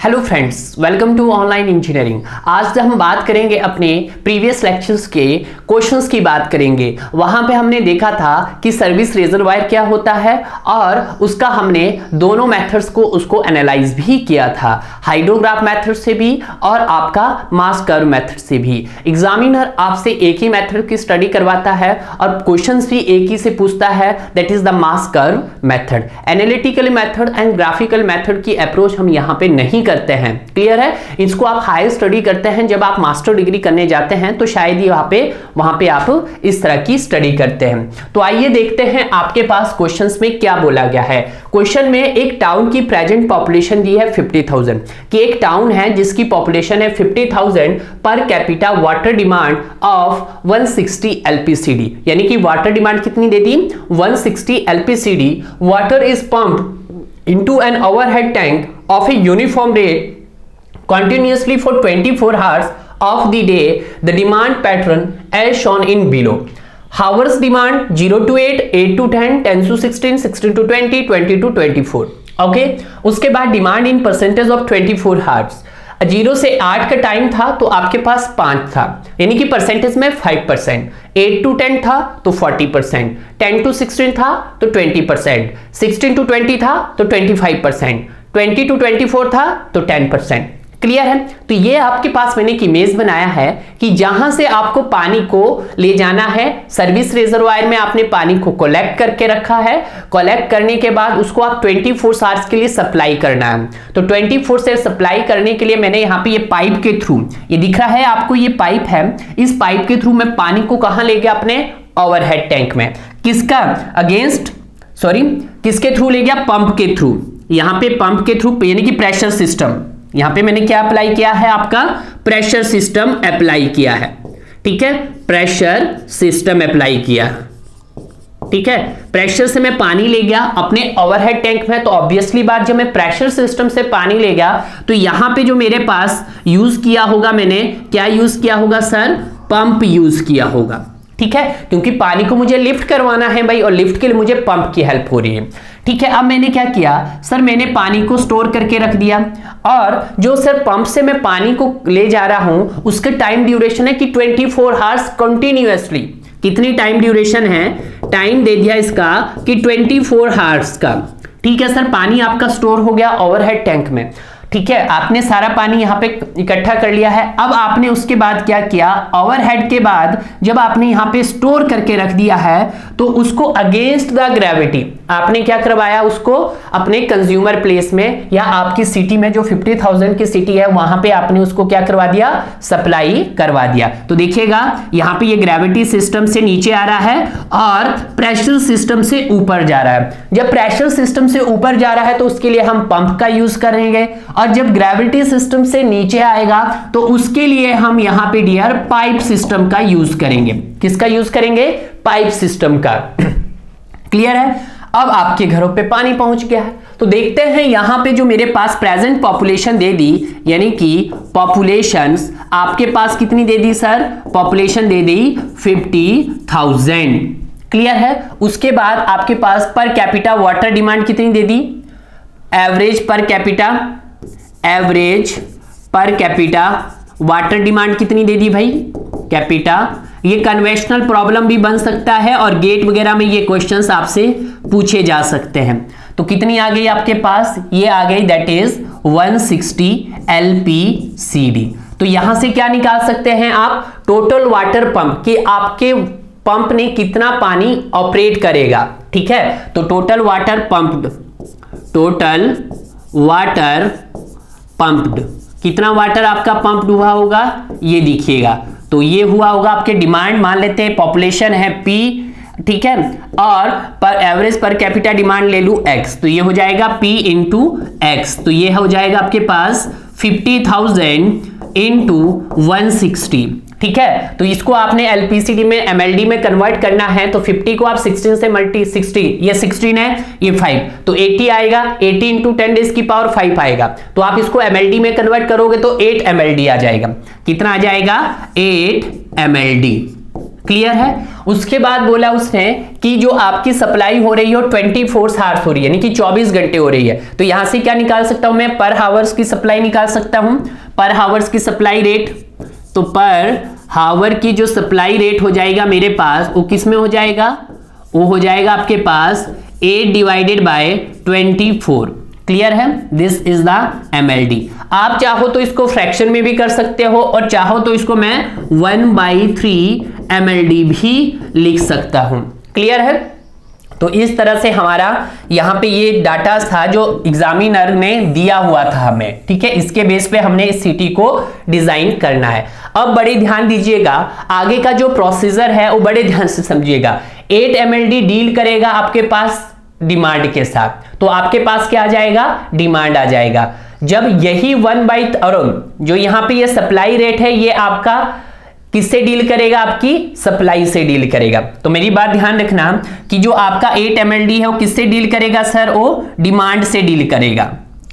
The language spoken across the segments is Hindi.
Hello friends, welcome to online engineering. आज हम बात करेंगे अपने प्रीवियस लेक्चर्स के क्वेश्चंस की बात करेंगे। वहां पे हमने देखा था कि सर्विस रिजर्वायर क्या होता है और उसका हमने दोनों मेथड्स को उसको एनालाइज भी किया था, हाइड्रोग्राफ मेथड से भी और आपका मास कर्व मेथड से भी। एग्जामिनर आपसे एक ही मेथड की स्टडी करवाता है और क्वेश्चंस भी एक ही से पूछता है, that is the mass curve method. Analytical method and graphical method की अप्रोच हम यहाँ पे नहीं करते हैं। क्लियर है? इसको आप हायर स्टडी करते हैं जब आप मास्टर डिग्री करने जाते हैं, तो शायद ही वहां पे आप इस तरह की स्टडी करते हैं। तो आइए देखते हैं आपके पास क्वेश्चंस में क्या बोला गया है। क्वेश्चन में एक टाउन की प्रेजेंट पॉपुलेशन दी है 50,000 कि एक टाउन है जिसकी पॉपुलेशन है 50,000, पर capita water demand of 160 LPCD, यानी कि वाटर डिमांड कितनी दे दी? 160 LPCD। Water is pumped into an overhead tank of a uniform rate continuously for 24 hours of the day. The demand pattern as shown in below. Hours demand 0 to 8, 8 to 10, 10 to 16, 16 to 20, 20 to 24. Okay, उसके बाद demand in percentage of 24 hours. 0 से 8 का टाइम था तो आपके पास 5 था, यानी कि परसेंटेज में 5%। 8 to 10 था तो 40%, 10 to 16 था तो 20%, 16 to 20 था तो 25%, 20 to 24 था तो 10%। क्लियर है? तो ये आपके पास मैंने एक इमेज बनाया है कि जहां से आपको पानी को ले जाना है, सर्विस रिजर्वायर में आपने पानी को कलेक्ट करके रखा है। कलेक्ट करने के बाद उसको आप 24 आवर्स के लिए सप्लाई करना है। तो 24 से सप्लाई करने के लिए मैंने यहाँ पे ये पाइप के थ्रू, ये दिख रहा है आपको, ये पाइप है। इस पाइप के थ्रू मैं पानी को कहां ले गया? अपने ओवरहेड टैंक में। किसका अगेंस्ट, सॉरी, किसके थ्रू ले गया? पंप के थ्रू। यहां पे पंप के थ्रू, यानी कि प्रेशर सिस्टम। यहां पे मैंने क्या अप्लाई किया है? आपका प्रेशर सिस्टम अप्लाई किया है। ठीक है, प्रेशर सिस्टम अप्लाई किया। ठीक है, प्रेशर से मैं पानी ले गया अपने ओवरहेड टैंक में। तो ऑब्वियसली बात, जब मैं प्रेशर सिस्टम से पानी ले गया तो यहां पे जो मेरे पास यूज किया होगा, मैंने क्या यूज किया होगा सर? पंप यूज किया होगा। ठीक है, क्योंकि पानी को मुझे लिफ्ट करवाना है भाई, और लिफ्ट के लिए मुझे पंप की हेल्प हो रही है। ठीक है, अब मैंने क्या किया सर? मैंने पानी को स्टोर करके रख दिया, और जो सर पंप से मैं पानी को ले जा रहा हूं उसके टाइम ड्यूरेशन है कि 24 आवर्स कंटिन्यूअसली। कितनी टाइम ड्यूरेशन है? टाइम दे दिया इसका कि 24 आवर्स का। ठीक है सर, पानी आपका स्टोर हो गया ओवरहेड टैंक में। ठीक है, आपने सारा पानी यहाँ पे इकट्ठा कर लिया है। अब आपने उसके बाद क्या किया? ओवरहेड के बाद जब आपने यहाँ पे स्टोर करके रख दिया है तो उसको अगेंस्ट द ग्रेविटी आपने क्या करवाया? उसको अपने कंज्यूमर प्लेस में या आपकी सिटी में, जो 50,000 की सिटी है, वहां पे आपने उसको क्या करवा दिया? सप्लाई करवा दिया। तो देखिएगा यहाँ पे ये ग्रेविटी सिस्टम से नीचे आ रहा है और प्रेशर सिस्टम से ऊपर जा रहा है। जब प्रेशर सिस्टम से ऊपर जा रहा है तो उसके लिए हम पंप का यूज करेंगे, और जब ग्रेविटी सिस्टम से नीचे आएगा तो उसके लिए हम यहां पे डियर पाइप सिस्टम का यूज करेंगे। किसका यूज करेंगे? पाइप सिस्टम का। क्लियर है? अब आपके घरों पे पानी पहुंच गया है, तो देखते हैं यहां पे जो मेरे पास प्रेजेंट पॉपुलेशन दे दी, यानी कि पॉपुलेशंस आपके पास कितनी दे दी सर? पॉपुलेशन दे दी 50,000। क्लियर है? उसके बाद आपके पास पर कैपिटा वाटर डिमांड कितनी दे दी? Average per capita, average per capita water demand कितनी दे दी भाई? कैपिटा। ये कन्वेंशनल प्रॉब्लम भी बन सकता है और गेट वगैरह में ये क्वेश्चंस आपसे पूछे जा सकते हैं। तो कितनी आ गई आपके पास? ये आ गई, दैट इज 160 LPCD। तो यहां से क्या निकाल सकते हैं आप? टोटल वाटर पंप, कि आपके पंप ने कितना पानी ऑपरेट करेगा। ठीक है, तो total water pumped, total water pumped, कितना वाटर आपका पंप्ड हुआ होगा? ये देखिएगा, तो ये हुआ होगा आपके डिमांड, मान लेते हैं पॉपुलेशन है P, ठीक है, और पर एवरेज पर कैपिटा डिमांड ले लूं X, तो ये हो जाएगा P इंटू X। तो ये हो जाएगा आपके पास 50,000 इंटू 160। ठीक है, तो इसको आपने LPCD में MLD में कन्वर्ट करना है, तो 50 को आप 16 से60, ये 16 है, ये 5, तो 80 आएगा। 80 इंटू 10 रेज़ की पावर 5 आएगा। तो आप इसको MLD में कन्वर्ट करोगे तो 8 MLD आ जाएगा। कितना आ जाएगा? 8 MLD। क्लियर है। उसके बाद बोला उसने कि जो आपकी सप्लाई हो रही है 24 आवर्स हो रही है, यानी कि 24 घंटे हो रही है। तो यहां से क्या निकाल सकता हूं मैं, पर हावर्स की सप्लाई निकाल सकता हूं, पर हावर्स की सप्लाई रेट। तो पर हावर की जो सप्लाई रेट हो जाएगा मेरे पास, वो किस में हो जाएगा, वो हो जाएगा आपके पास 8 डिवाइडेड बाय 24। क्लियर है, दिस इज द MLD। आप चाहो तो इसको फ्रैक्शन में भी कर सकते हो और चाहो तो इसको मैं 1/3 MLD भी लिख सकता हूं। क्लियर है। तो इस तरह से हमारा यहां पे ये डाटा था जो एग्जामिनर ने दिया हुआ था हमें, ठीक है। इसके बेस पे हमने इस सिटी को डिजाइन करना है। अब बड़े ध्यान दीजिएगा, आगे का जो प्रोसीजर है वो बड़े ध्यान से समझिएगा। 8 MLD डील करेगा आपके पास डिमांड के साथ, तो आपके पास क्या आ जाएगा, डिमांड आ जाएगा। जब यही 1/, और जो यहां पे ये सप्लाई रेट है ये आपका किससे डील करेगा, आपकी सप्लाई से डील करेगा। तो मेरी बात ध्यान रखना कि जो आपका 8 MLD है वो किससे डील करेगा सर, वो डिमांड से डील करेगा।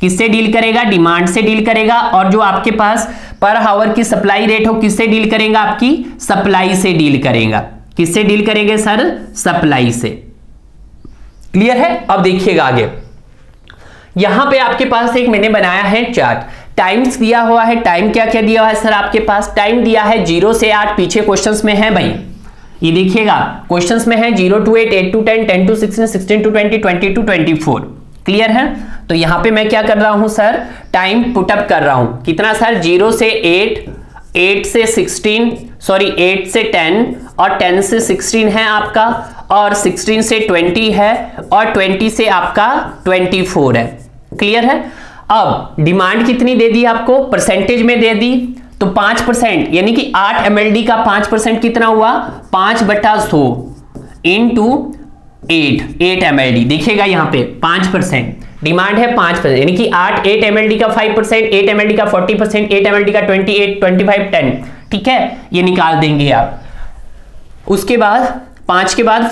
किससे डील करेगा, डिमांड से डील करेगा। और जो आपके पास पर हावर की सप्लाई रेट हो किससे डील करेगा, आपकी सप्लाई से डील करेगा। किससे डील करेंगे सर, सप्लाई से। क्लियर है। अब देखिएगा आगे, यहां पे आपके पास एक मैंने बनाया है चार्ट, टाइम्स दिया हुआ है। टाइम क्या क्या दिया हुआ है सर, आपके पास टाइम दिया है 0 से 8, पीछे क्वेश्चंस में है भाई, ये देखिएगा क्वेश्चंस में है 0 to 8, 8 to 10, 10 to 16, 16 to 20, 20 to 24। Clear है। तो यहां पे मैं क्या कर रहा हूं सर, टाइम पुटअप कर रहा हूं। कितना सर, 0 से 8, 8 से 16, सॉरी 8 से 10 और 10 से 16 है आपका, और 16 से 20 है, और 20 से आपका 24 है। क्लियर है। अब डिमांड कितनी दे दी आपको, परसेंटेज में दे दी, तो 5%, यानी कि 8 MLD का 5% कितना हुआ, 5/100 इंटू 8 MLD। देखिएगा यहां पे 5% डिमांड है, 5%, यानी कि 8 MLD का 5%, 8 MLD का 40%, 8 MLD का 28, 25, 10, ठीक है, ये निकाल देंगे आप। उसके बाद 5 के बाद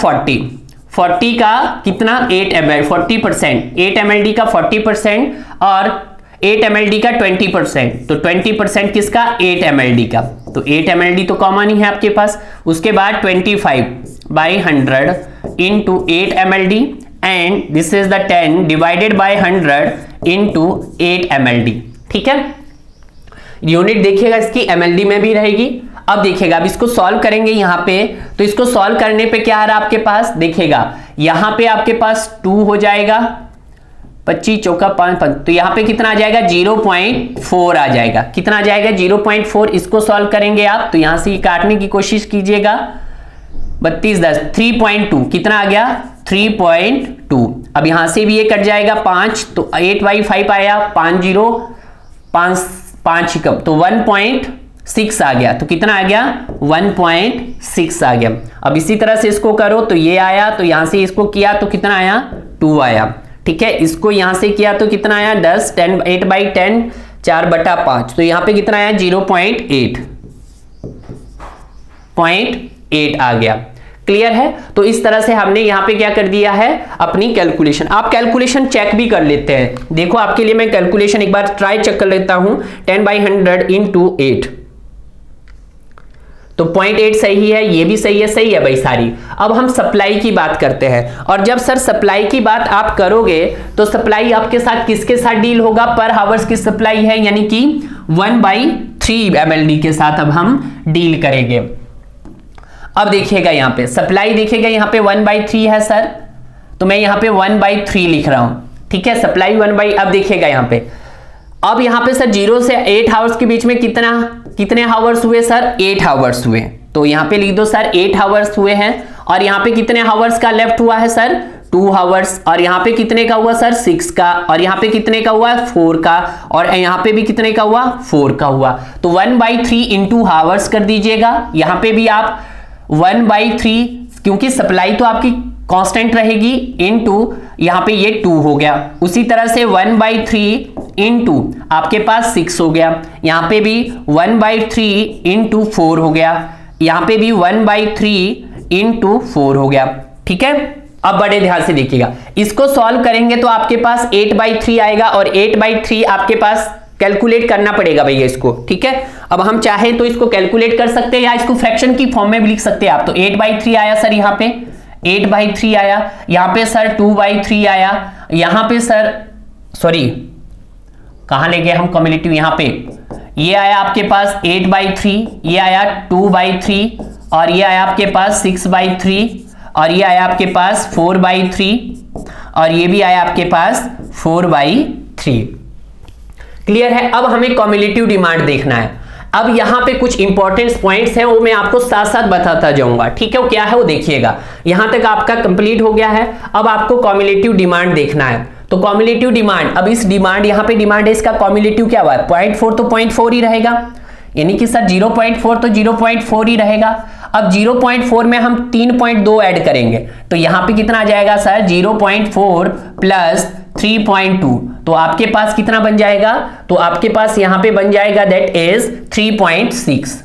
40 का कितना, 8 MLD 40%, 8 MLD का 40% और 8 MLD का 20%, तो 20% किसका, 8 MLD का। तो 8 MLD तो कॉमन ही है आपके पास। उसके बाद 25/100 into 8 MLD and this is the 10 divided by 100 into 8 MLD। ठीक है, यूनिट देखिएगा इसकी MLD में भी रहेगी। अब देखिएगा, अब इसको सॉल्व करेंगे यहां पे, तो इसको सॉल्व करने पे क्या आ रहा है आपके पास, देखिएगा यहां पे आपके पास 2 हो जाएगा, 25 चौका 5, तो यहां पे कितना आ जाएगा, 0.4 आ जाएगा। कितना आ जाएगा, 0.4। इसको सॉल्व करेंगे आप, तो यहां से काटने की कोशिश कीजिएगा, 32 10 3.2 कितना आ गया, 3.2। अब यहां से भी ये कट जाएगा 5, तो 8/5 आया, 5 0 5 कम, तो 1.6 आ गया। तो कितना आ गया, 1.6 आ गया। अब इसी तरह से इसको करो, तो ये आया, तो यहां से इसको किया तो कितना आया, 2 आया। ठीक है, इसको यहां से किया तो कितना आया, 10 10 8/10 4/5, तो यहां पे कितना आया, 0.8 आ गया। क्लियर है। तो इस तरह से हमने यहां पे क्या कर दिया है, अपनी कैलकुलेशन। आप कैलकुलेशन चेक भी कर लेते हैं, देखो आपके लिए मैं कैलकुलेशन एक बार ट्राई चेक कर लेता हूं। 10/100 इंटू 8, तो 0.8 सही है, ये भी सही है भाई सारी। अब हम सप्लाई की बात करते हैं, और जब सर सप्लाई की बात आप करोगे तो सप्लाई आपके साथ किसके साथ डील होगा, पर हावर्स की सप्लाई है, यानी कि 1/3 MLD के साथ अब हम डील करेंगे। अब देखिएगा यहां पे सप्लाई, देखिएगा यहां पे 1/3 है सर, तो मैं यहां पे 1/3 लिख रहा हूं। ठीक है, सप्लाई 1/, अब देखिएगा यहां पे, अब यहां पे सर 0 से 8 आवर्स के बीच में कितने हावर्स हुए सर, 8 हावर्स हुए, तो यहां पे लिख दो सर 8 हावर्स हुए हैं। और यहां पे कितने हावर्स का लेफ्ट हुआ है सर, 2 हावर्स, और यहां पे कितने का हुआ सर, 6 का, और यहां पे कितने का हुआ, 4 का, और यहां पे भी कितने का हुआ, 4 का हुआ। तो 1/3 इंटू हावर्स कर दीजिएगा। यहां पे भी आप 1/3, क्योंकि सप्लाई तो आपकी कांस्टेंट रहेगी, इनटू यहां पे ये 2 हो गया। उसी तरह से 1/3 इंटू आपके पास 6 हो गया, यहां पे भी 1/3 इंटू 4 हो गया, यहां पे भी 1/3 इंटू 4 हो गया। ठीक है, अब बड़े ध्यान से देखिएगा, इसको सॉल्व करेंगे तो आपके पास 8/3 आएगा, और 8/3 आपके पास कैलकुलेट करना पड़ेगा भैया इसको, ठीक है। अब हम चाहे तो इसको कैलकुलेट कर सकते हैं या इसको फ्रैक्शन की फॉर्म में भी लिख सकते हैं आप। तो 8/3 आया सर, यहाँ पे 8/3 आया, यहाँ पे सर 2/3 आया, यहाँ पे सर सॉरी कहां ले गए हम कम्युलेटिव, यहाँ पे ये आया आपके पास 8/3, ये आया 2/3 और ये आया आपके पास 6/3 और ये आया आपके पास 4/3 और ये भी आया आपके पास 4/3। क्लियर है। अब हमें कम्युलेटिव डिमांड देखना है। अब यहां पे कुछ इंपॉर्टेंट पॉइंट्स हैं, वो मैं आपको साथ साथ बताता जाऊंगा, ठीक है। वो क्या है वो देखिएगा। यहां तक आपका कंप्लीट हो गया है। अब आपको कम्युलेटिव डिमांड देखना है। तो कम्युलेटिव डिमांड, अब इस डिमांड यहां पे डिमांड है, इसका कम्युलेटिव क्या हुआ है 0.4, तो 0.4 ही रहेगा, यानी कि सर 0.4 तो 0.4 ही रहेगा। अब 0.4 में हम 3.2 ऐड करेंगे तो यहां पे कितना आ जाएगा सर 0.4 प्लस 3.2, तो आपके पास कितना बन जाएगा, तो आपके पास यहां पे बन जाएगा दैट इज 3.6,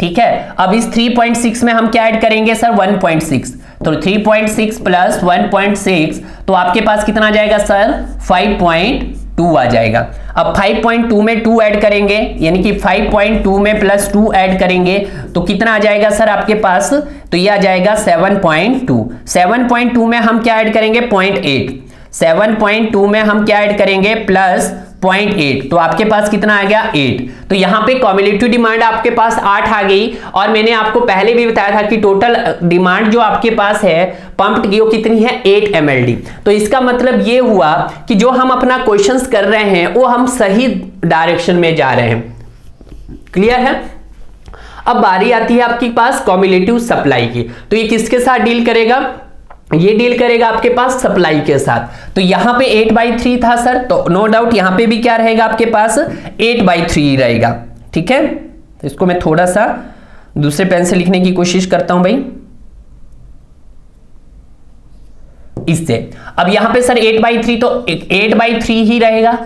ठीक है। अब इस 3.6 में हम क्या ऐड करेंगे सर 1.6, तो 3.6 प्लस 1.6 तो आपके पास कितना आ जाएगा सर 5.2 आ जाएगा। अब 5.2 में 2 ऐड करेंगे, यानी कि 5.2 में प्लस 2 ऐड करेंगे तो कितना आ जाएगा सर आपके पास, तो ये आ जाएगा 7.2। 7.2 में हम क्या ऐड करेंगे 0.8, 7.2 में हम क्या ऐड करेंगे प्लस 0.8, तो आपके पास कितना आ गया 8। तो यहां पे कम्युलेटिव डिमांड आपके पास 8 आ गई। और मैंने आपको पहले भी बताया था कि टोटल डिमांड जो आपके पास है पंप्ड की वो कितनी है 8 mld। तो इसका मतलब ये हुआ कि जो हम अपना क्वेश्चंस कर रहे हैं वो हम सही डायरेक्शन में जा रहे हैं। क्लियर है। अब बारी आती है आपके पास कम्युलेटिव सप्लाई की। तो ये किसके साथ डील करेगा, ये डील करेगा आपके पास सप्लाई के साथ। तो यहां पे 8/3 था सर, तो नो डाउट यहां पे भी क्या रहेगा आपके पास 8/3 रहेगा, ठीक है। तो इसको मैं थोड़ा सा दूसरे पेन से लिखने की कोशिश करता हूं भाई, इससे। अब यहां पे सर 8/3 तो 8/3 ही रहेगा।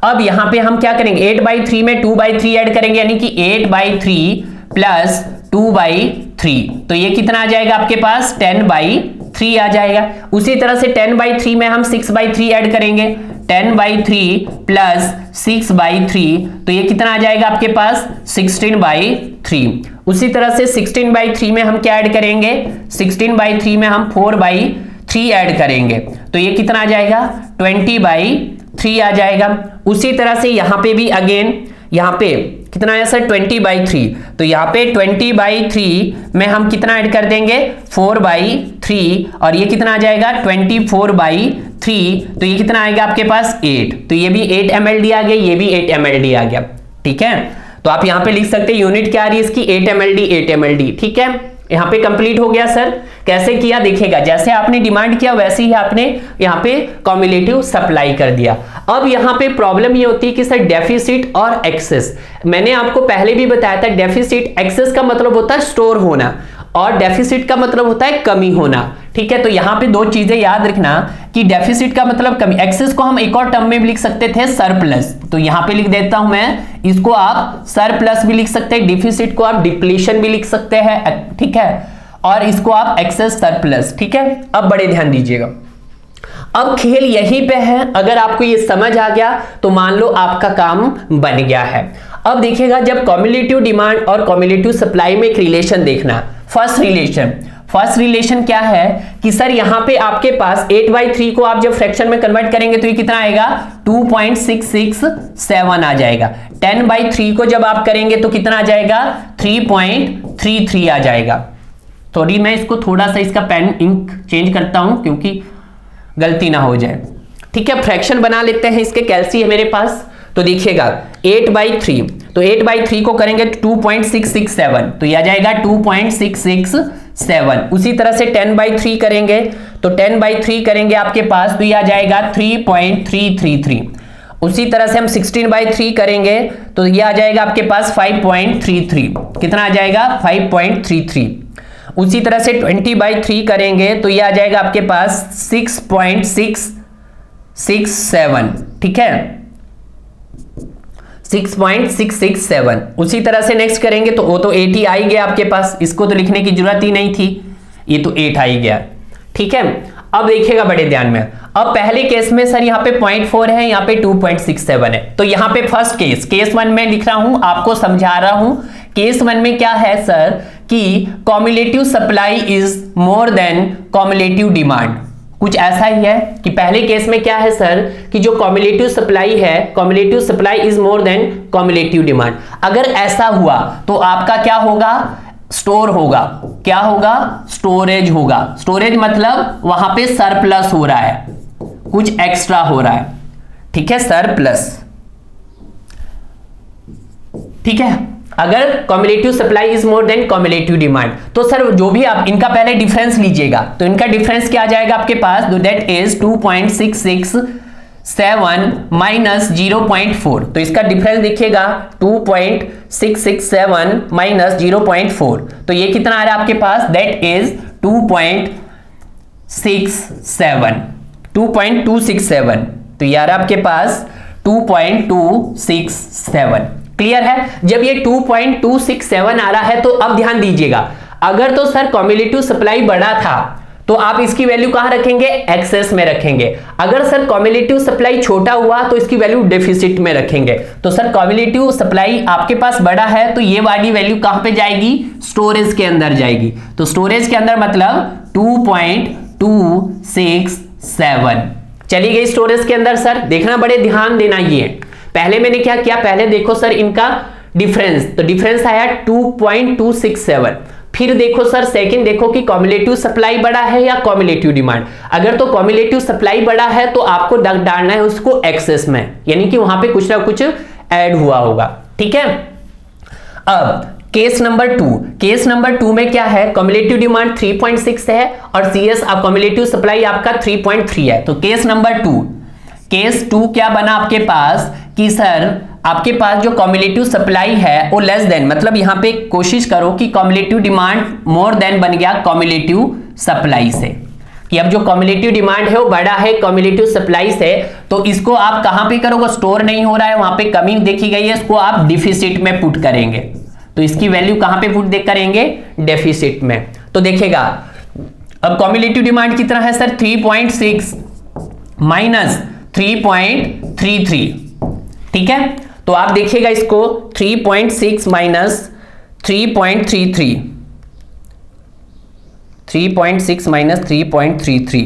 अब यहां पे हम क्या करेंगे 8/3 में 2/3 ऐड करेंगे, यानी कि 8/3 प्लस 2/3, तो ये कितना आ जाएगा आपके पास 10/3 आ जाएगा। उसी तरह से 10/3 में हम 6/3 ऐड करेंगे, 10/3 प्लस 6/3, तो ये कितना आ जाएगा आपके पास 16/3। उसी तरह से 16/3 में हम क्या ऐड करेंगे, 16/3 में हम 4/3 ऐड करेंगे, तो ये कितना आ जाएगा 20/3 आ जाएगा। उसी तरह से यहां पे भी अगेन यहां पे कितना आया सर 20/3, तो यहां पे 20/3 में हम कितना ऐड कर देंगे 4/3 और ये कितना आ जाएगा 24/3, तो ये कितना आएगा आपके पास 8, तो ये भी 8 mld आ गया, ये भी 8 mld आ गया, ठीक है। तो आप यहां पे लिख सकते हैं यूनिट क्या आ रही है इसकी 8 mld 8 mld, ठीक है। यहां पे कंप्लीट हो गया सर। कैसे किया देखिएगा, जैसे आपने डिमांड किया वैसे ही आपने यहां पे कम्युलेटिव सप्लाई कर दिया। अब यहां पे प्रॉब्लम ये होती है कि सर डेफिसिट और एक्सेस, मैंने आपको पहले भी बताया था डेफिसिट एक्सेस का मतलब होता है स्टोर होना और डेफिसिट का मतलब होता है कमी होना, ठीक है। तो यहां पे दो चीजें याद रखना कि डेफिसिट का मतलब कमी, एक्सेस को हम एक और टर्म में भी लिख सकते थे सरप्लस, तो यहां पे लिख देता हूं मैं, इसको आप सरप्लस भी लिख सकते हैं, डिफिसिट को आप डिप्लीशन भी लिख सकते हैं, ठीक है, और इसको आप एक्सेस सरप्लस, ठीक है। अब बड़े ध्यान दीजिएगा, अब खेल यहीं पे है। अगर आपको ये समझ आ गया तो मान लो आपका काम बन गया है। अब देखिएगा जब कम्युलेटिव डिमांड और कम्युलेटिव सप्लाई में एक रिलेशन देखना, फर्स्ट रिलेशन क्या है कि सर यहां पे आपके पास 8/3 को आप जब फ्रैक्शन में कन्वर्ट करेंगे तो ये कितना आएगा 2.667 आ जाएगा। 10/3 को जब आप करेंगे तो कितना आ जाएगा 3.33 आ जाएगा। सॉरी मैं इसको थोड़ा सा इसका पेन इंक चेंज करता हूं क्योंकि गलती ना हो जाए, ठीक है। फ्रैक्शन बना लेते हैं, इसके कैलसी है मेरे पास। तो देखिएगा 8/3, तो 8/3 को करेंगे 2.667, तो यह आ जाएगा 2.667। उसी तरह से 10/3 करेंगे तो 10/3 करेंगे आपके पास तो यह आ जाएगा 3.333। उसी तरह से हम 16/3 करेंगे तो यह आ जाएगा आपके पास 5.33, कितना आ जाएगा 5.33। उसी तरह से 20/3 करेंगे तो यह आ जाएगा आपके पास 6.667, ठीक है 6.667। उसी तरह से नेक्स्ट करेंगे तो वो तो 80 आ ही गया आपके पास, इसको तो लिखने की जरूरत ही नहीं थी, ये तो 8 आ ही गया, ठीक है। अब देखिएगा बड़े ध्यान में, अब पहले केस में सर यहाँ पे 0.4 है, यहाँ पे 2.67 है, तो यहाँ पे फर्स्ट केस 1 में लिख रहा हूं, आपको समझा रहा हूं। केस 1 में क्या है सर कि cumulative supply is more than cumulative demand, कुछ ऐसा ही है कि पहले केस में क्या है सर कि जो कॉम्युलेटिव सप्लाई है, cumulative supply is more than cumulative demand. अगर ऐसा हुआ तो आपका क्या होगा, स्टोर होगा, क्या होगा, स्टोरेज होगा। स्टोरेज मतलब वहां पे सरप्लस हो रहा है, कुछ एक्स्ट्रा हो रहा है, ठीक है, सरप्लस, ठीक है। अगर cumulative supply is more than cumulative demand, तो सर जो भी आप इनका पहले डिफरेंस लीजिएगा, तो इनका डिफरेंस क्या आ जाएगा आपके पास, दैट इज 2.667 माइनस 0.4, तो इसका डिफरेंस देखिएगा 2.667 माइनस 0.4, तो ये कितना आ रहा है आपके पास, दैट इज 2.267, तो ये आ रहा है आपके पास 2.267। क्लियर है। जब ये 2.267 आ रहा है तो अब ध्यान दीजिएगा, अगर तो सर कॉम्युलेटिव सप्लाई बड़ा था तो आप इसकी वैल्यू कहां रखेंगे, एक्सेस में रखेंगे। अगर सर कॉम्युलेटिव सप्लाई छोटा हुआ तो इसकी वैल्यू डेफिसिट में रखेंगे। तो सर कॉम्युलेटिव सप्लाई आपके पास बड़ा है तो ये वाली वैल्यू कहां पे जाएगी, स्टोरेज के अंदर जाएगी। तो स्टोरेज के अंदर मतलब 2.267 चली गई स्टोरेज के अंदर। सर देखना, बड़े ध्यान देना, ये पहले मैंने क्या किया, पहले देखो सर इनका डिफरेंस, तो डिफरेंस आया 2.267। फिर देखो सर सेकंड देखो कि कॉम्युलेटिव सप्लाई बड़ा है या कॉम्युलेटिव डिमांड। अगर तो कॉम्युलेटिव सप्लाई बड़ा है तो आपको डालना है उसको एक्सेस में, यानी कि वहां पे कुछ ना कुछ ऐड हुआ होगा, ठीक है। अब केस नंबर 2, केस नंबर 2 में क्या है, कॉम्युलेटिव डिमांड 3.6 है और सीएस आप कॉम्युलेटिव सप्लाई आपका 3.3 है। तो केस नंबर 2, केस 2 क्या बना आपके पास कि सर आपके पास जो कॉम्युलेटिव सप्लाई है वो लेस देन, मतलब यहां पे कोशिश करो कि कॉम्युलेटिव डिमांड मोर देन बन गया कॉम्युलेटिव सप्लाई से, कि अब जो कॉम्युलेटिव डिमांड है वो बड़ा है कॉम्युलेटिव सप्लाई से। तो इसको आप कहां पे करोगे, स्टोर नहीं हो रहा है, वहां पे कमी देखी गई है, इसको आप डिफिसिट में पुट करेंगे। तो इसकी वैल्यू कहां पे पुट करेंगे, डेफिसिट में। तो देखिएगा अब कॉम्युलेटिव डिमांड कितना है सर, 3.6 माइनस 3.33, ठीक है। तो आप देखिएगा इसको 3.6 माइनस 3.33, 3.6 माइनस 3.33,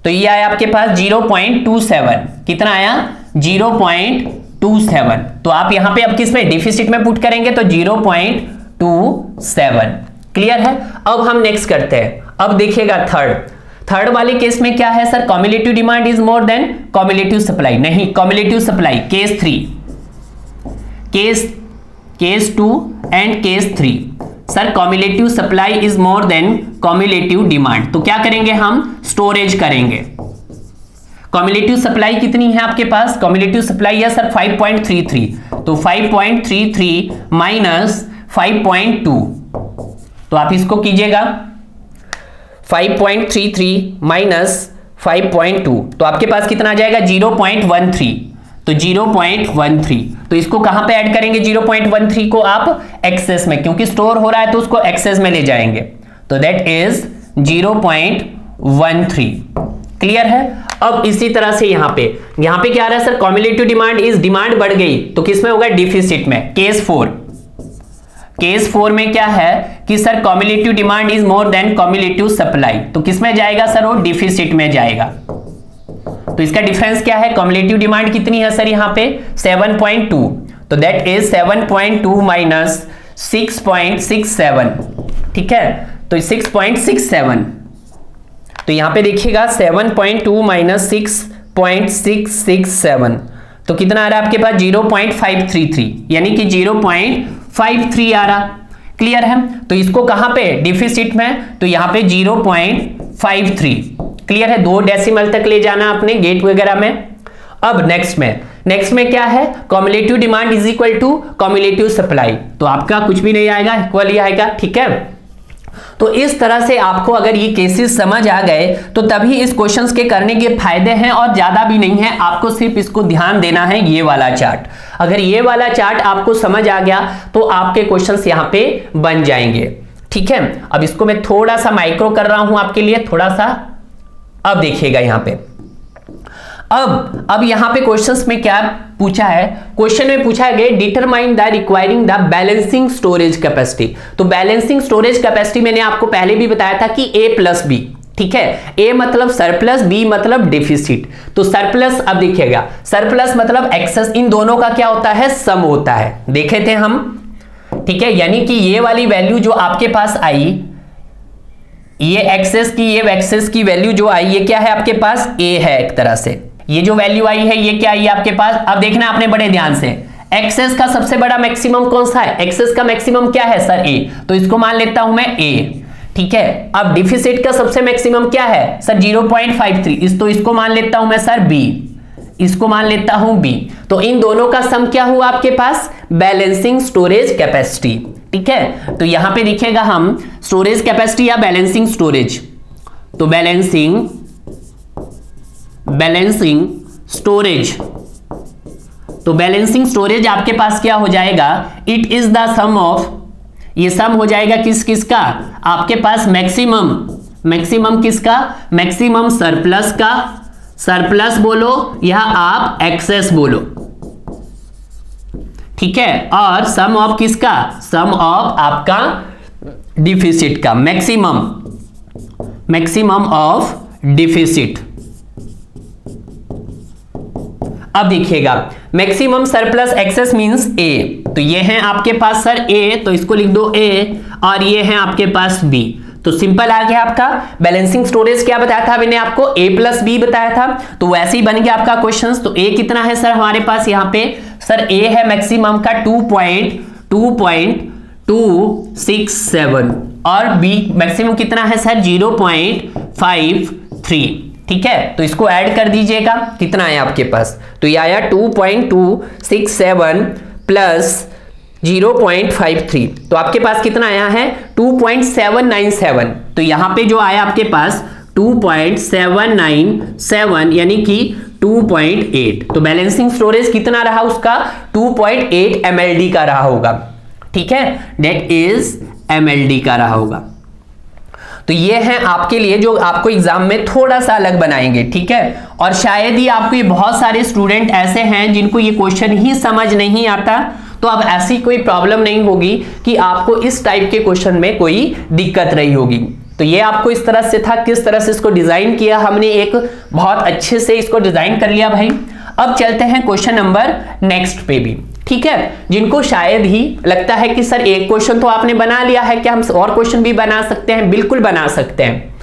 तो ये आया आपके पास 0.27। कितना आया, 0.27। तो आप यहां पे अब किस में, डिफिसिट में पुट करेंगे तो 0.27। क्लियर है। अब हम नेक्स्ट करते हैं। अब देखिएगा थर्ड वाले केस में क्या है sir, cumulative demand is more than cumulative supply, नहीं cumulative supply, case 3, case 2 and case 3। Sir cumulative supply is more than cumulative demand, तो क्या करेंगे हम, स्टोरेज करेंगे। कॉम्युलेटिव सप्लाई कितनी है आपके पास, कॉम्युलेटिव सप्लाई है सर 5.33, तो 5.33 माइनस 5.2, तो आप इसको कीजिएगा 5.33 माइनस 5.2, तो आपके पास कितना आ जाएगा 0.13, तो 0.13। तो इसको कहां पे ऐड करेंगे, 0.13 को आप एक्सेस में, क्योंकि स्टोर हो रहा है तो उसको एक्सेस में ले जाएंगे, तो दैट इज 0.13। क्लियर है। अब इसी तरह से यहां पे क्या आ रहा है sir, cumulative demand is, demand बढ़ गई तो किसमें होगा, डिफिसिट में। केस 4 में क्या है कि sir cumulative demand is more than cumulative supply, तो किसमें जाएगा सर, वो डिफिसिट में जाएगा। तो इसका डिफरेंस क्या है, कॉम्युलेटिव डिमांड कितनी है सर यहाँ पे 7.2, तो दैट इज 7.2 माइनस 6.67, ठीक है। तो 6.67, तो यहां पे देखिएगा 7.2 माइनस 6.667, तो कितना आ रहा है आपके पास 0.533, यानी कि 0.53 आ रहा। क्लियर है। तो इसको कहां पे, डिफिसिट में, तो यहां पे 0.53। क्लियर है, 2 डेसिमल तक ले जाना आपने गेट वगैरह में। अब नेक्स्ट में क्या है, cumulative demand is equal to cumulative supply, तो आपका कुछ भी नहीं आएगा, इक्वल ही आएगा, ठीक है। तो इस तरह से आपको अगर ये केसेस समझ आ गए तो तभी इस क्वेश्चंस के करने के फायदे हैं, और ज्यादा भी नहीं है। आपको सिर्फ इसको ध्यान देना है, ये वाला चार्ट, अगर ये वाला चार्ट आपको समझ आ गया तो आपके क्वेश्चंस यहां पे बन जाएंगे, ठीक है। अब इसको मैं थोड़ा सा माइक्रो कर रहा हूं आपके लिए, थोड़ा सा अब देखिएगा यहां पे, अब यहां पे क्वेश्चंस में क्या पूछा है, क्वेश्चन में पूछा गया determine the requiring the balancing storage capacity. तो बैलेंसिंग स्टोरेज कैपेसिटी मैंने आपको पहले भी बताया था कि ए प्लस बी, ठीक है, ए मतलब सरप्लस, बी मतलब डिफिसिट। तो सरप्लस, अब देखिएगा सरप्लस मतलब एक्सेस, इन दोनों का क्या होता है, सम होता है, देखे थे हम, ठीक है। यानी कि ये वाली वैल्यू जो आपके पास आई, ये एक्सेस की वैल्यू जो आई, ये क्या है आपके पास, ए है एक तरह से। ये जो वैल्यू आई है ये क्या आई है आपके पास, अब देखना आपने बड़े ध्यान से, एक्सेस का सबसे बड़ा मैक्सिमम कौन सा है, एक्सेस का मैक्सिमम क्या है सर, ए, तो इसको मान लेता हूं मैं ए, ठीक है। अब डिफिसिट का सबसे मैक्सिमम क्या है सर, 0.53, तो इसको मान लेता हूं मैं सर बी, इसको मान लेता हूं बी। तो इन दोनों का सम क्या हुआ आपके पास, बैलेंसिंग स्टोरेज कैपेसिटी, ठीक है। तो यहां पे देखिएगा हम स्टोरेज कैपेसिटी या बैलेंसिंग स्टोरेज, तो बैलेंसिंग स्टोरेज, तो बैलेंसिंग स्टोरेज आपके पास क्या हो जाएगा, it is the sum of, ये सम हो जाएगा किस का, आपके पास मैक्सिमम किसका, मैक्सिमम सरप्लस का, सरप्लस बोलो या आप एक्सेस बोलो, ठीक है, और सम ऑफ किसका, सम ऑफ आपका डिफिसिट का, मैक्सिमम ऑफ डिफिसिट। अब देखिएगा मैक्सिमम सरप्लस एक्सेस मींस ए, तो ये है आपके पास सर ए, तो इसको लिख दो ए, और ये है आपके पास बी। तो सिंपल आ गया आपका बैलेंसिंग स्टोरेज, क्या बताया था मैंने आपको, ए प्लस बी बताया था, तो वैसे ही बन गया आपका क्वेश्चन। तो ए कितना है सर हमारे पास यहाँ पे, सर ए है मैक्सिमम का 2.267 और बी मैक्सिमम कितना है सर 0.53, ठीक है। तो इसको ऐड कर दीजिएगा, कितना आया आपके पास, तो ये आया 2.267 प्लस 0.53, तो आपके पास कितना आया है 2.797। तो यहां पे जो आया आपके पास 2.797 यानी कि 2.8, तो बैलेंसिंग स्टोरेज कितना रहा उसका 2.8 mld का रहा होगा, ठीक है, दैट इज mld का रहा होगा। तो ये है आपके लिए जो आपको एग्जाम में थोड़ा सा अलग बनाएंगे, ठीक है। और शायद ही आपको ये बहुत सारे स्टूडेंट ऐसे हैं जिनको ये क्वेश्चन ही समझ नहीं आता, तो अब ऐसी कोई प्रॉब्लम नहीं होगी कि आपको इस टाइप के क्वेश्चन में कोई दिक्कत रही होगी। तो ये आपको इस तरह से था, किस तरह से इसको डिजाइन किया हमने, एक बहुत अच्छे से इसको डिजाइन कर लिया भाई। अब चलते हैं क्वेश्चन नंबर नेक्स्ट पे भी, ठीक है। जिनको शायद ही लगता है कि सर एक क्वेश्चन तो आपने बना लिया है, क्या हम और क्वेश्चन भी बना सकते हैं, बिल्कुल बना सकते हैं।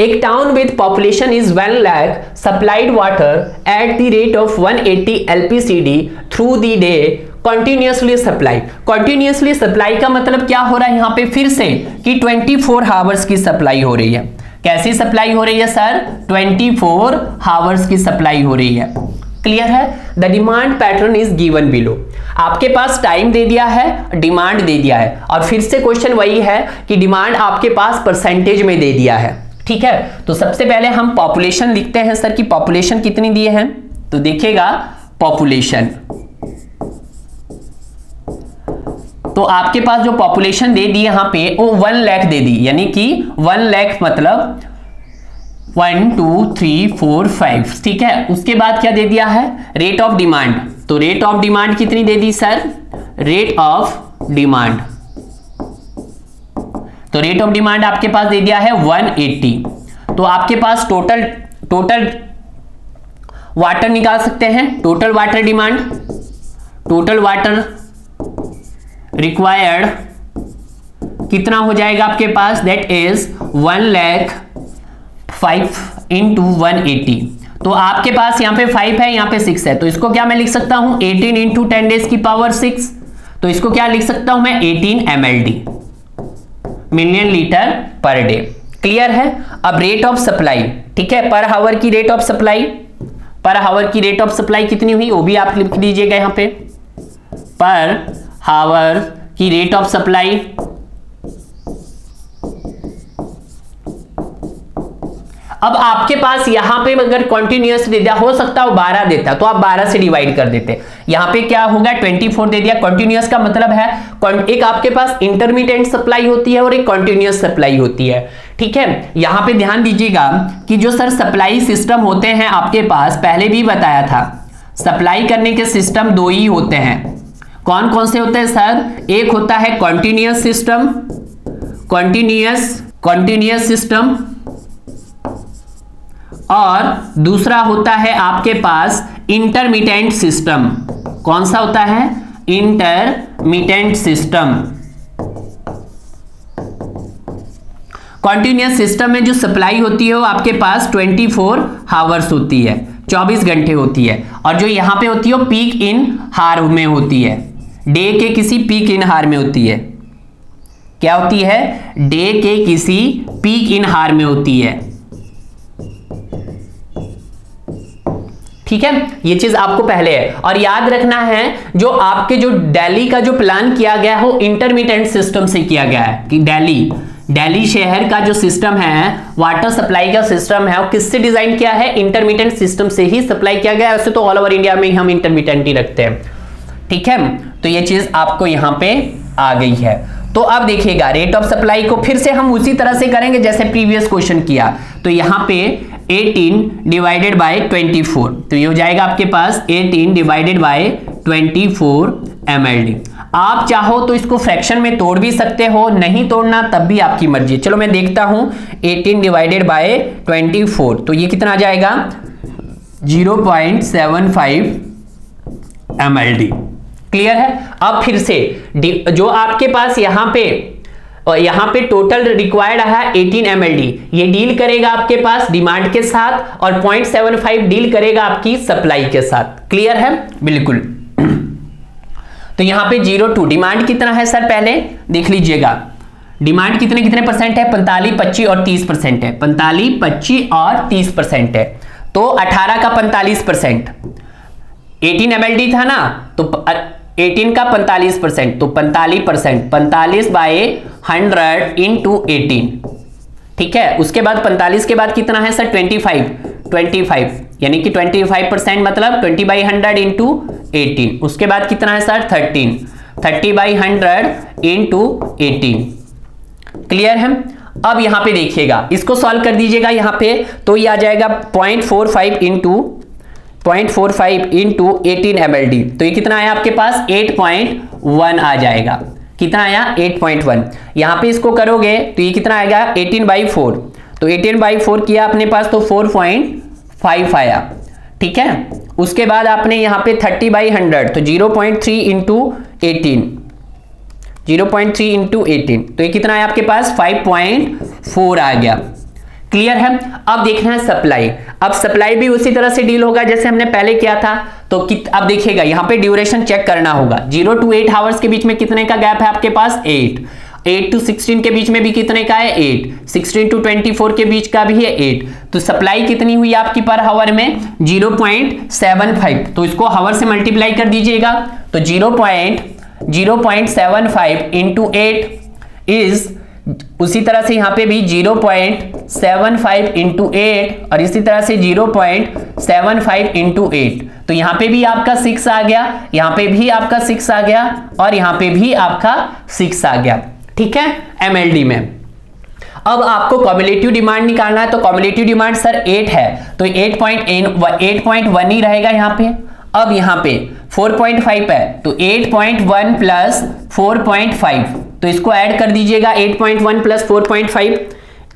एक town with population is 1 lakh supplied water at the rate of 180 LPCD through the day continuously supply. Continuously supply का मतलब क्या हो रहा है यहाँ पे फिर से कि 24 आवर्स की सप्लाई हो रही है। कैसी सप्लाई हो रही है सर, 24 आवर्स की सप्लाई हो रही है, क्लियर है। The demand pattern is given below, आपके पास टाइम दे दिया है, डिमांड दे दिया है, और फिर से क्वेश्चन वही है कि डिमांड आपके पास परसेंटेज में दे दिया है, ठीक है। तो सबसे पहले हम पॉपुलेशन लिखते हैं सर कि पॉपुलेशन कितनी दिए हैं, तो देखिएगा पॉपुलेशन, तो आपके पास जो पॉपुलेशन दे दी यहां पे वो 1 लाख दे दी, यानी कि 1 लाख मतलब 1 2 3 4 5, ठीक है। उसके बाद क्या दे दिया है, रेट ऑफ डिमांड, तो रेट ऑफ डिमांड कितनी दे दी सर, रेट ऑफ डिमांड, तो रेट ऑफ डिमांड आपके पास दे दिया है 180। तो आपके पास टोटल वाटर निकाल सकते हैं, total water demand, total water required कितना हो जाएगा आपके पास, दैट इज 1 लाख 5 इंटू 180। तो आपके पास यहाँ पे 5 है, यहाँ पे 6 है, तो इसको क्या मैं लिख सकता हूं 18 इंटू 10 डेज की पावर 6, तो इसको क्या लिख सकता हूं मैं 18 MLD, million litre per day, clear है। अब रेट ऑफ सप्लाई, ठीक है, पर हावर की रेट ऑफ सप्लाई, पर हावर की रेट ऑफ सप्लाई कितनी हुई वो भी आप लिख दीजिएगा यहाँ पे, पर हावर की रेट ऑफ सप्लाई, अब आपके पास यहां पे अगर कंटिन्यूअस दे दिया, हो सकता है वो 12 देता, तो आप 12 से डिवाइड कर देते, यहां पे क्या होगा 24 दे दिया। कंटिन्यूअस का मतलब है एक आपके पास इंटरमिटेंट सप्लाई होती है और एक कंटिन्यूअस सप्लाई होती है, ठीक है, यहां पे ध्यान दीजिएगा कि जो सर सप्लाई सिस्टम होते हैं आपके पास, पहले भी बताया था सप्लाई करने के सिस्टम दो ही होते हैं। कौन कौन से होते हैं सर? एक होता है कॉन्टिन्यूअस सिस्टम, कॉन्टिन्यूअस सिस्टम, और दूसरा होता है आपके पास इंटरमिटेंट सिस्टम। कौन सा होता है? Intermittent system. कॉन्टिन्यूअस सिस्टम में जो सप्लाई होती है वो आपके पास 24 आवर्स होती है, 24 घंटे होती है, और जो यहां पे होती है वो पीक इन हार में होती है, डे के किसी पीक इन हार में होती है। क्या होती है? डे के किसी पीक इन हार में होती है। ठीक है, ये चीज आपको पहले है, और याद रखना है जो आपके जो दिल्ली का जो प्लान किया गया है वो इंटरमिटेंट सिस्टम से किया गया है, कि दिल्ली शहर का जो सिस्टम है, वाटर सप्लाई का सिस्टम है, वो किससे डिजाइन किया है? इंटरमिटेंट सिस्टम से ही सप्लाई किया गया है। वैसे तो ऑल ओवर इंडिया में हम इंटरमिटेंट ही रखते हैं। ठीक है, तो ये चीज आपको यहां पे आ गई है। तो अब देखिएगा रेट ऑफ सप्लाई को फिर से हम उसी तरह से करेंगे जैसे प्रीवियस क्वेश्चन किया। तो यहां पे 18 डिवाइडेड बाय 24, तो ये हो जाएगा आपके पास 18 डिवाइडेड बाय 24 mld। आप चाहो तो इसको फ्रैक्शन में तोड़ भी सकते हो, नहीं तोड़ना तब भी आपकी मर्जी। चलो मैं देखता हूं, 18 डिवाइडेड बाय 24, तो ये कितना आ जाएगा? 0.75 mld। क्लियर है? अब फिर से जो आपके पास यहां पे टोटल रिक्वायर्ड है 18 mld, ये डील करेगा आपके पास डिमांड के साथ, और 0.75 डील करेगा आपकी सप्लाई के साथ। क्लियर है? बिल्कुल। तो यहां पे 0 डिमांड कितना है सर? पहले देख लीजिएगा डिमांड कितने परसेंट है? 45, 25 और 30% है। 45, 25 और 30% है, तो 18 का 45%, 18 mld था ना, तो 18 का 45%, तो 45%, 45 बाय 100 इंटू 18। ठीक है, उसके बाद 45 के बाद कितना है सर? 25, यानी कि 25% मतलब 20 बाई 100 इंटू 18। उसके बाद कितना है सर? 30 by 100 into 18। क्लियर है? अब यहां पे देखिएगा, इसको सॉल्व कर दीजिएगा यहां पे, तो ये आ जाएगा 0.45 इंटू 18 mld। तो ये कितना आया आपके पास? 8.1 आ जाएगा। कितना आया? 8.1। यहां पे इसको करोगे तो ये कितना आएगा? 18/4, तो 18/4 किया अपने पास तो 4.5 आया। ठीक है, उसके बाद आपने यहां पे 30/100, तो 0.3 इंटू 18, 0.3 इंटू 18, तो ये कितना है आपके पास? 5.4 आ गया। क्लियर है? अब देखना है सप्लाई। अब सप्लाई भी उसी तरह से डील होगा जैसे हमने पहले किया था। तो अब देखिएगा यहां पे ड्यूरेशन चेक करना होगा। 0 to 8 आवर्स के बीच में कितने का गैप है आपके पास? 8 to 16 के बीच में भी कितने का है? 8। 16 to 24 के बीच का भी है 8। तो सप्लाई कितनी हुई आपकी पर हावर में? 0.75। तो इसको हावर से मल्टीप्लाई कर दीजिएगा, तो 0.75 इंटू 8 इज, उसी तरह से यहां पे भी 0.75 इंटू 8, और इसी तरह से 0.75 इंटू 8। तो यहां पे भी आपका 6 आ गया, यहां पे भी आपका 6 आ गया, और यहां पे भी आपका 6 आ गया। ठीक है, mld में। अब आपको कम्युलेटिव डिमांड निकालना है, तो कम्युलेटिव डिमांड सर 8 है, तो 8.1 ही रहेगा यहां पे। अब यहां पे 4.5 है, तो 8.1 प्लस 4.5, तो इसको ऐड कर दीजिएगा। 8.1 प्लस 4.5,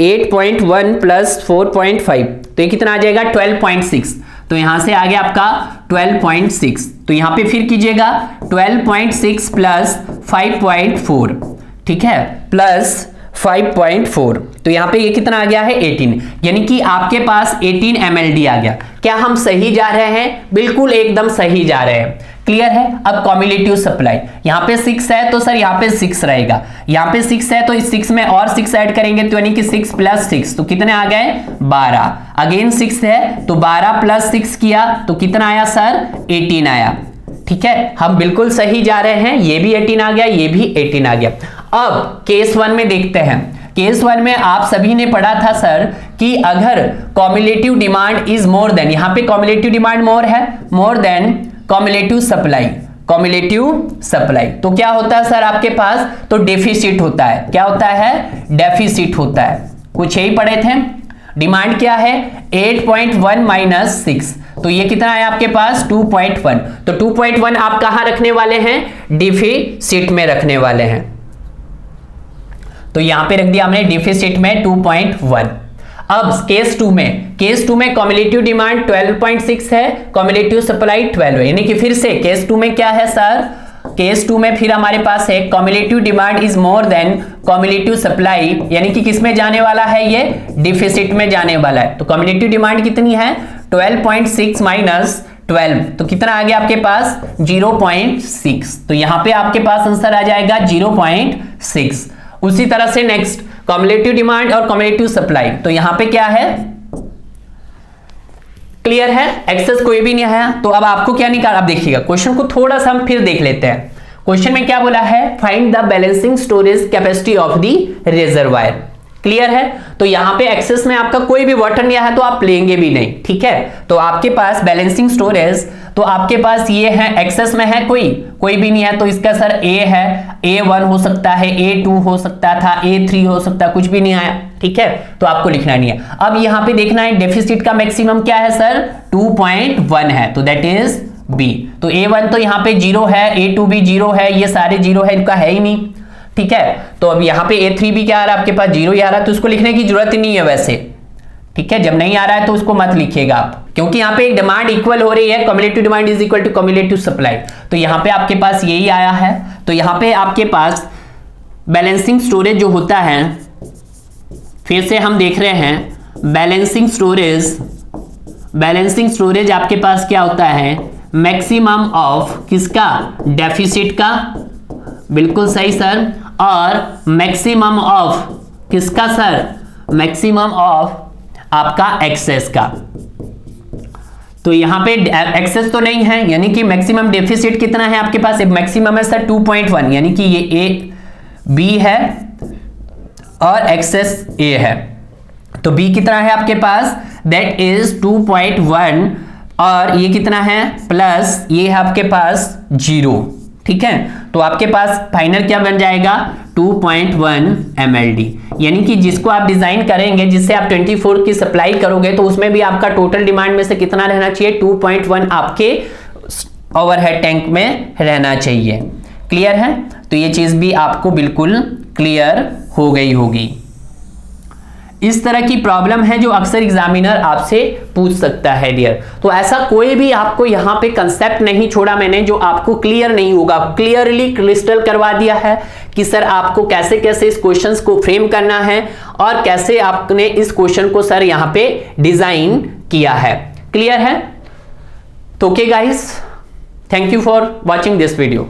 8.1 प्लस 4.5, तो ये कितना आ जाएगा? 12.6। तो यहां से आ गया आपका 12.6। तो यहां पे फिर कीजिएगा 12.6 प्लस 5.4, ठीक है, प्लस 5.4, तो यहां पे ये कितना आ गया है? 18, यानी कि आपके पास 18 mld आ गया। क्या हम सही जा रहे हैं? बिल्कुल एकदम सही जा रहे हैं। क्लियर है? अब कम्युलेटिव सप्लाई यहां पे 6 है, तो सर यहां पे 6 रहेगा। यहां पे 6 है, तो इस 6 में और 6 ऐड करेंगे, तो यानी कि 6 प्लस 6, तो कितने आ गए? 12। अगेन 6 है, तो 12 प्लस 6 किया, तो कितना आया सर? 18 आया। ठीक है, हम बिल्कुल सही जा रहे हैं। ये भी 18 आ गया, ये भी 18 आ गया। अब केस 1 में देखते हैं। केस 1 में आप सभी ने पढ़ा था सर कि अगर cumulative demand is more then, यहां पे कम्युलेटिव डिमांड मोर है, more than cumulative supply, cumulative supply, तो क्या होता है सर आपके पास? तो डेफिसिट होता है। क्या होता है? डेफिसिट होता है। कुछ यही पढ़े थे। डिमांड क्या है 8.1 माइनस 6, तो ये कितना है आपके पास 2.1। तो 2.1 आप कहां रखने वाले हैं, डिफिसिट में रखने वाले हैं। तो यहां पे रख दिया हमने डिफिसिट में 2.1। अब केस 2 में कम्युलेटिव डिमांड 12.6 है, कम्युलेटिव सप्लाई 12 है, यानी कि फिर से केस 2 में क्या है सर, केस 2 में फिर हमारे पास है cumulative demand is more then cumulative supply, यानी कि किस में जाने वाला है, ये डिफिसिट में जाने वाला है। तो कम्युलेटिव डिमांड कितनी है 12.6 माइनस 12, तो कितना आ गया आपके पास 0.6। तो यहां पे आपके पास आंसर आ जाएगा 0.6। उसी तरह से नेक्स्ट कम्युलेटिव डिमांड और कम्युलेटिव सप्लाई, तो यहां पे क्या है, क्लियर है, एक्सेस कोई भी नहीं आया। तो अब आपको क्या निकाल, अब देखिएगा क्वेश्चन को थोड़ा सा हम फिर देख लेते हैं। क्वेश्चन में क्या बोला है, find the balancing storage capacity of the reservoir. Clear है, तो यहां पे एक्सेस में आपका कोई भी वाटर नहीं आया तो आप लेंगे भी नहीं, ठीक है। तो आपके पास बैलेंसिंग स्टोरेज, तो आपके पास ये है, एक्सेस में है कोई भी नहीं है, तो इसका सर ए है, A1 हो सकता है, A2 हो सकता था, A3 हो सकता है, कुछ भी नहीं आया, ठीक है, तो आपको लिखना नहीं है। अब यहां पे देखना है डेफिसिट का मैक्सिमम क्या है सर 2.1 है, तो दैट इज बी। तो A1 तो यहां पे 0 है, A2 भी 0 है, ये सारे 0 है, इनका है ही नहीं, ठीक है। तो अब यहां पे A3 भी क्या आ रहा है आपके पास 0 ही आ रहा है, तो उसको लिखने की जरूरत ही नहीं है वैसे, ठीक है। जब नहीं आ रहा है तो उसको मत लिखिएगा आप, क्योंकि यहां पे एक डिमांड इक्वल हो रही है, cumulative demand is equal to cumulative supply, तो यहां पे आपके पास यही आया है। तो यहां पे आपके पास बैलेंसिंग स्टोरेज जो होता है, फिर से हम देख रहे हैं बैलेंसिंग स्टोरेज आपके पास क्या होता है, मैक्सिमम ऑफ किसका, डेफिसिट का, बिल्कुल सही सर, और मैक्सिमम ऑफ किसका सर, मैक्सिमम ऑफ आपका एक्सेस का। तो यहां पे एक्सेस तो नहीं है, यानी कि मैक्सिमम डेफिसिट कितना है आपके पास, मैक्सिमम है सर 2.1, यानी कि ये ए बी है और एक्सेस ए है। तो बी कितना है आपके पास, दैट इज 2.1, और ये कितना है प्लस ये है आपके पास 0, ठीक है। तो आपके पास फाइनल क्या बन जाएगा 2.1 mld, यानी कि जिसको आप डिजाइन करेंगे, जिससे आप 24 की सप्लाई करोगे, तो उसमें भी आपका टोटल डिमांड में से कितना रहना चाहिए 2.1 आपके ओवरहेड टैंक में रहना चाहिए। क्लियर है, तो ये चीज भी आपको बिल्कुल क्लियर हो गई होगी। इस तरह की प्रॉब्लम है जो अक्सर एग्जामिनर आपसे पूछ सकता है डियर। तो ऐसा कोई भी आपको यहां पे कंसेप्ट नहीं छोड़ा मैंने जो आपको क्लियर नहीं होगा, क्लियरली क्रिस्टल करवा दिया है कि सर आपको कैसे कैसे इस क्वेश्चंस को फ्रेम करना है और कैसे आपने इस क्वेश्चन को सर यहां पे डिजाइन किया है। क्लियर है, तो okay guys, thank you for watching this video.